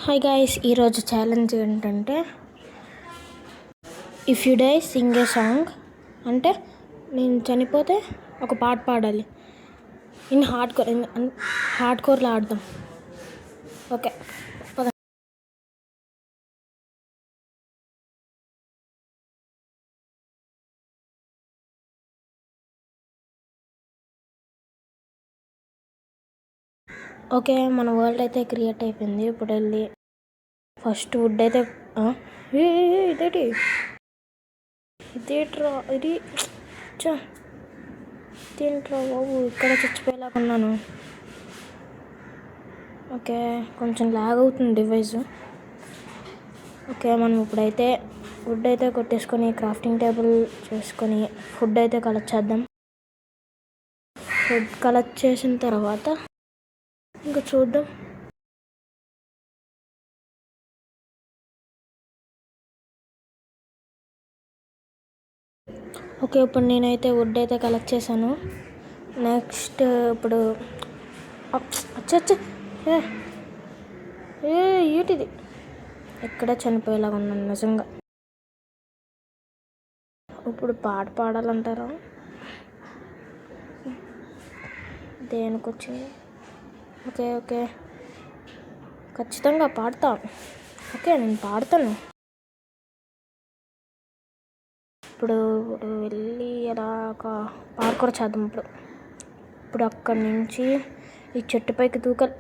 Hi guys, ఈరోజు challenge ఏంటంటే if you die sing a song. అంటే నేను చనిపోతే ఒక పాట పాడాలి. ఇన్ హార్డ్ కోర్లో ఆడదాం. ఓకే, పద. ఓకే, మన వరల్డ్ అయితే క్రియేట్ అయిపోయింది. ఇప్పుడు వెళ్ళి ఫస్ట్ వుడ్ అయితే ఇదేట్రా ఇది ఇదేంట్రా బాబు, ఇక్కడ చచ్చిపోయేలాగా ఉన్నాను. ఓకే, కొంచెం లాగ్ అవుతుంది డివైస్. ఓకే, మనం ఇప్పుడైతే వుడ్ అయితే కొట్టేసుకొని క్రాఫ్టింగ్ టేబుల్ చేసుకొని ఫుడ్ అయితే కలెక్ట్ చేద్దాం. ఫుడ్ కలెక్ట్ చేసిన తర్వాత ఇంకా చూద్దాం. ఓకే, ఇప్పుడు నేనైతే వుడ్ అయితే కలెక్ట్ చేశాను. నెక్స్ట్ ఇప్పుడు ఏంటిది, ఎక్కడే చనిపోయేలాగా ఉన్నాను నిజంగా. ఇప్పుడు పాట పాడాలంటారా? దేనికి వచ్చింది? ఓకే ఓకే, ఖచ్చితంగా పాడతాను. ఓకే, నేను పాడతాను. ఇప్పుడు వెళ్ళి అలా ఒక పార్కూర్ చేద్దాం. ఇప్పుడు అక్కడి నుంచి ఈ చెట్టుపైకి దూకాలి.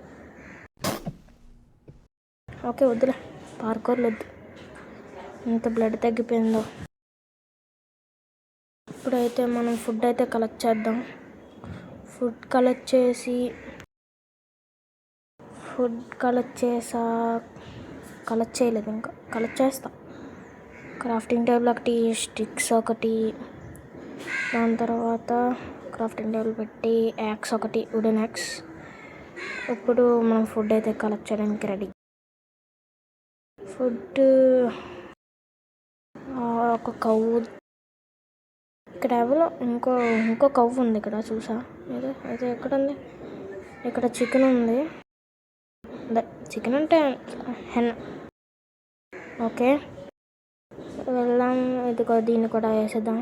ఓకే, వద్దులే, పార్కూర్లు వద్దు, ఇంత బ్లడ్ తగ్గిపోయిందో. ఇప్పుడైతే మనం ఫుడ్ అయితే కలెక్ట్ చేద్దాం. ఫుడ్ కలెక్ట్ చేయలేదు, ఇంకా కలెక్ట్ చేస్తా. క్రాఫ్టింగ్ టేబుల్ ఒకటి, స్టిక్స్ ఒకటి, దాని తర్వాత క్రాఫ్టింగ్ టేబుల్ పెట్టి యాక్స్ ఒకటి, వుడెన్ యాక్స్. ఇప్పుడు మనం ఫుడ్ అయితే కలెక్ట్ చేయడానికి రెడీ. ఫుడ్ ఒక కవ్వు, ఇక్కడ ఎవరో ఇంకో కవ్వు ఉంది ఇక్కడ, చూసా. అయితే ఎక్కడ ఉంది? ఇక్కడ చికెన్ ఉంది. చికెన్ అంటే హెన్. ఓకే, వెళ్దాం. ఇదిగో దీన్ని కూడా వేసేద్దాం.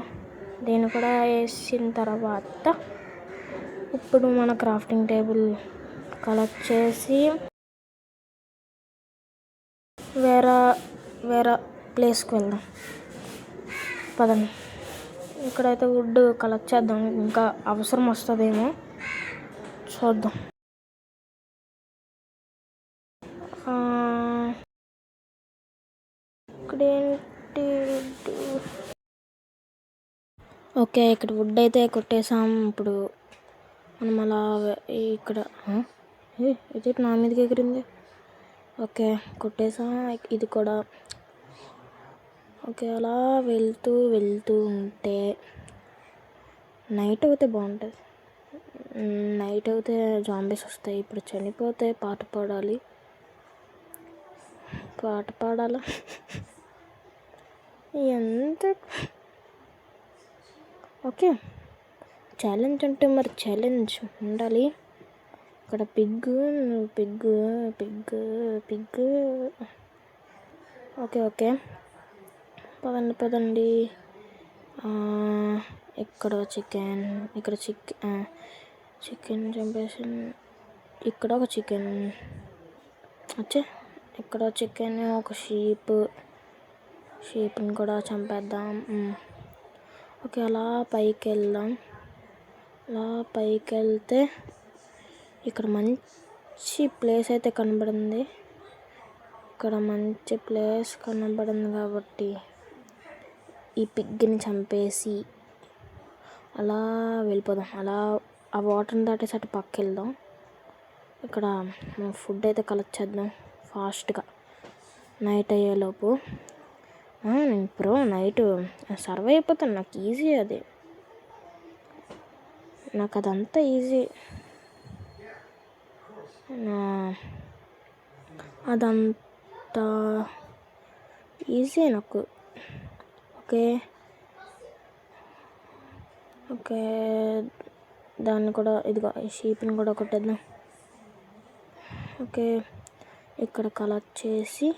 దీన్ని కూడా వేసిన తర్వాత ఇప్పుడు మన క్రాఫ్టింగ్ టేబుల్ కలెక్ట్ చేసి వేరే ప్లేస్కి వెళ్దాం. పదండి. ఇక్కడైతే వుడ్ కలెక్ట్ చేద్దాం, ఇంకా అవసరం వస్తుందేమో చూద్దాం. ఇక్కడేంటి? ఓకే, ఇక్కడ వుడ్ అయితే కొట్టేసాం. ఇప్పుడు మనం అలా ఇక్కడ ఇది నా మీదకి ఎగిరింది. ఓకే, కొట్టేసాం ఇది కూడా. ఓకే, అలా వెళ్తూ ఉంటే నైట్ అయితే బాగుంటుంది. నైట్ అయితే జాంబీస్ వస్తాయి. ఇప్పుడు చనిపోతే పాట పాడాలా ఎంత? ఓకే, ఛాలెంజ్ అంటే మరి ఛాలెంజ్ ఉండాలి. ఇక్కడ పిగ్. ఓకే, పదండి. ఇక్కడ చికెన్ చంపేసి, ఇక్కడ ఒక చికెన్ ఇక్కడ చికెన్, ఒక షీప్ని కూడా చంపేద్దాం. ఓకే, అలా పైకి వెళ్దాం. అలా పైకి వెళ్తే ఇక్కడ మంచి ప్లేస్ అయితే కనబడింది. కాబట్టి ఈ పిగ్ని చంపేసి అలా వెళ్ళిపోదాం. అలా ఆ వాటర్ని దాటేసి అటు పక్క వెళ్దాం. ఇక్కడ మనం ఫుడ్ అయితే కలెక్ట్ చేద్దాం ఫాస్ట్గా, నైట్ అయ్యేలోపు. నేను ఇప్పుడు నైట్ సర్వే అయిపోతాను. నాకు ఈజీ అది, నాకు అదంతా ఈజీ. అదంతా ఈజీ నాకు. ఓకే, దాన్ని కూడా, ఇదిగో ఈ షీప్ని కూడా కొట్టేద్దాం. ఓకే, ఇక్కడ కలెక్ట్ చేసి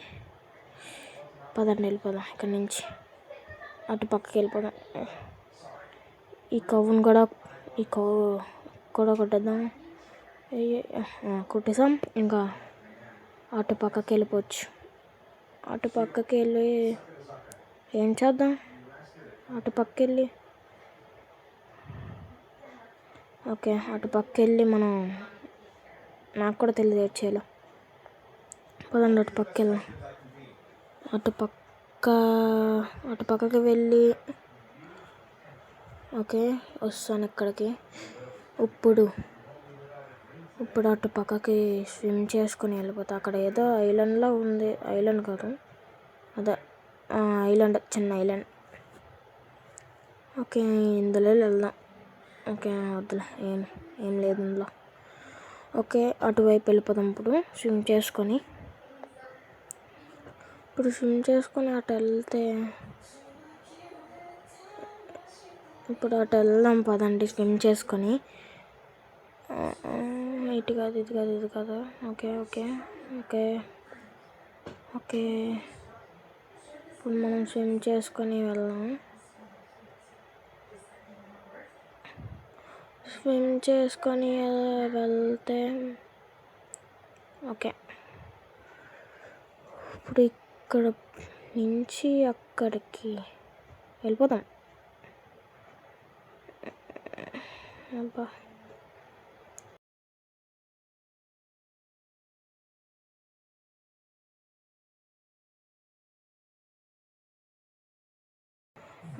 పదండి వెళ్ళిపోదాం. ఇక్కడ నుంచి అటు పక్కకి వెళ్ళిపోదాం. ఈ కవ్వును కూడా కొట్టేద్దాం. కొట్టేసాం. ఇంకా అటు పక్కకి వెళ్ళిపోవచ్చు. అటు పక్కకి వెళ్ళి ఏం చేద్దాం? అటు పక్కకి వెళ్ళి ఓకే, అటు పక్కకి వెళ్ళి మనం నాకు కూడా తెలియదు ఏం చేయాలో. పదండి అటు పక్కకి వెళ్దాం. అటు పక్కకి వెళ్ళి ఓకే వస్తాను ఇక్కడికి. ఇప్పుడు అటు పక్కకి స్విమ్ చేసుకుని వెళ్ళిపోతా. అక్కడ ఏదో ఐలాండ్లో ఉంది. ఐలాండ్ కాదు, అదే ఐలాండ్, చిన్న ఐలాండ్. ఓకే ఇందులో వెళ్దాం. ఓకే వద్దులే, ఏం లేదు ఇందులో. ఓకే అటువైపు వెళ్ళిపోదాం. ఇప్పుడు స్విమ్ చేసుకొని అటు వెళ్తే ఇప్పుడు అటు వెళ్దాం. పదండి స్విమ్ చేసుకొని. ఇటు కాదు, ఇది కాదు. ఓకే ఓకే ఓకే ఓకే ఇప్పుడు మనం స్విమ్ చేసుకొని వెళ్దాం. స్విమ్ చేసుకొని వెళ్తే ఓకే ఇప్పుడు ఇక్కడ నుంచి అక్కడికి వెళ్ళిపోతాం. అబ్బా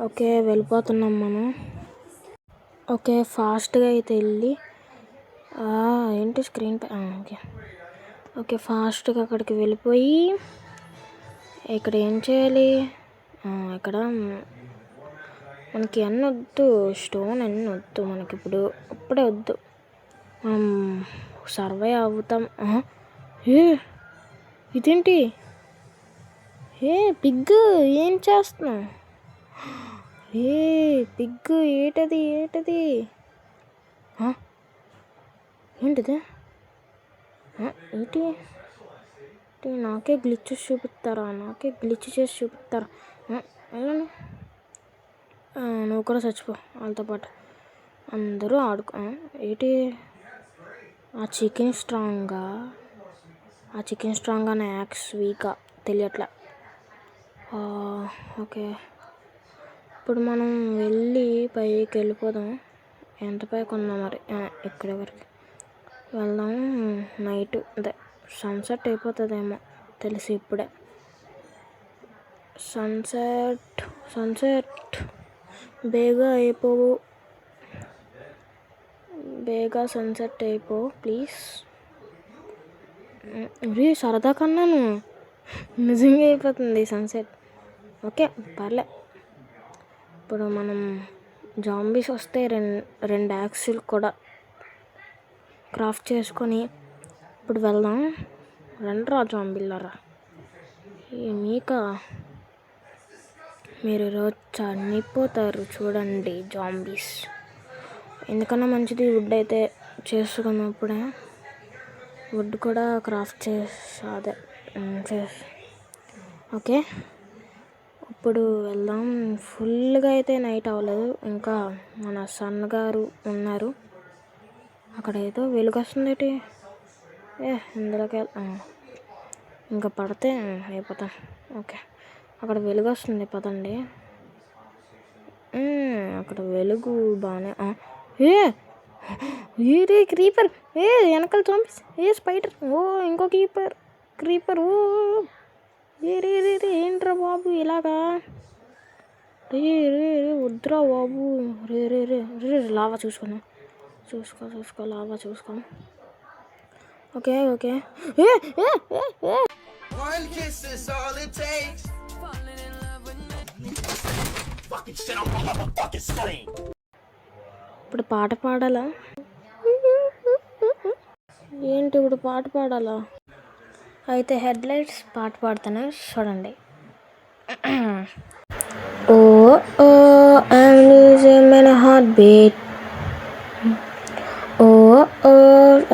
ఓకే వెళ్ళిపోతున్నాం మనం. ఓకే ఫాస్ట్గా అయితే వెళ్ళి ఏంటి స్క్రీన్ పై ఓకే ఫాస్ట్గా అక్కడికి వెళ్ళిపోయి ఇక్కడ ఏం చేయాలి? ఇక్కడ మనకి అన్నీ వద్దు, స్టోన్ అన్నీ వద్దు మనకి. ఇప్పుడే వద్దు, మనం సర్వే అవుతాం. ఇదేంటి? పిగ్ ఏం చేస్తున్నావు? పిగ్ ఏటది? ఏంటిది? ఏంటి? నాకే గ్లిచ్ చేసి చూపిస్తారా? వెళ్ళండి, నువ్వు కూడా చచ్చిపో వాళ్ళతో పాటు. అందరూ ఆడుకో. ఏంటి ఆ చికెన్ స్ట్రాంగ్గా నా యాక్స్ వీకా తెలియట్లే. ఓకే ఇప్పుడు మనం వెళ్ళి పైకి వెళ్ళిపోదాం. ఎంత పైకి ఉందా మరి? ఇక్కడి వరకు వెళ్దాం. నైట్ అదే సన్సెట్ అయిపోతుందేమో తెలిసి ఇప్పుడే. సన్సెట్ బేగా సన్సెట్ అయిపో ప్లీజ్. సరదా కన్నాను, నిజంగా అయిపోతుంది సన్సెట్. ఓకే పర్లే. ఇప్పుడు మనం జాంబీస్ వస్తే రెండు యాక్సిల్ కూడా క్రాఫ్ట్ చేసుకొని ఇప్పుడు వెళ్దాం. రండ్రా జాంబీలారా. మీరు ఈరోజు చనిపోతారు చూడండి జాంబీస్. ఎందుకన్నా మంచిది వుడ్ అయితే చేసుకున్నప్పుడే వుడ్ కూడా క్రాఫ్ట్ ఓకే ఇప్పుడు వెళ్దాం. ఫుల్గా అయితే నైట్ అవ్వలేదు, ఇంకా మన సన్ గారు ఉన్నారు. అక్కడ ఏదో వెలుగు వస్తుంది. ఇందులోకి ఇంకా పడితే అయిపోతాం. ఓకే అక్కడ వెలుగు వస్తుంది, పదండి. అక్కడ వెలుగు బాగానే. క్రీపర్ వెనకాల చంపేసి. స్పైడర్. ఇంకో క్రీపర్. ఏంట్రా బాబు ఇలాగా? వద్దురా బాబు. లావా చూసుకో, లావా చూసుకో. ఓకే ఇప్పుడు పాట పాడాలా? ఏంటి ఇప్పుడు పాట పాడాలా? అయితే హెడ్లైట్స్ పాట పాడుతాను చూడండి. I'm losing my heartbeat.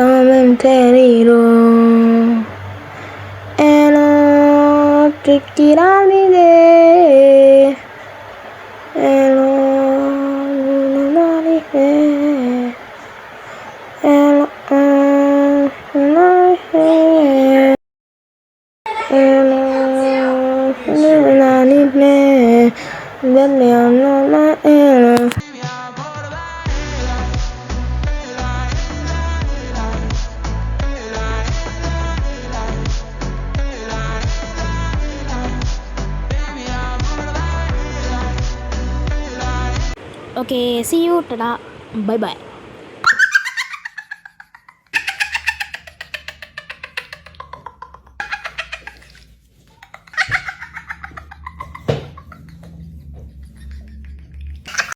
I'm in very wrong. ఇంటికి రానిదే Okay, see you. Tada. Bye bye.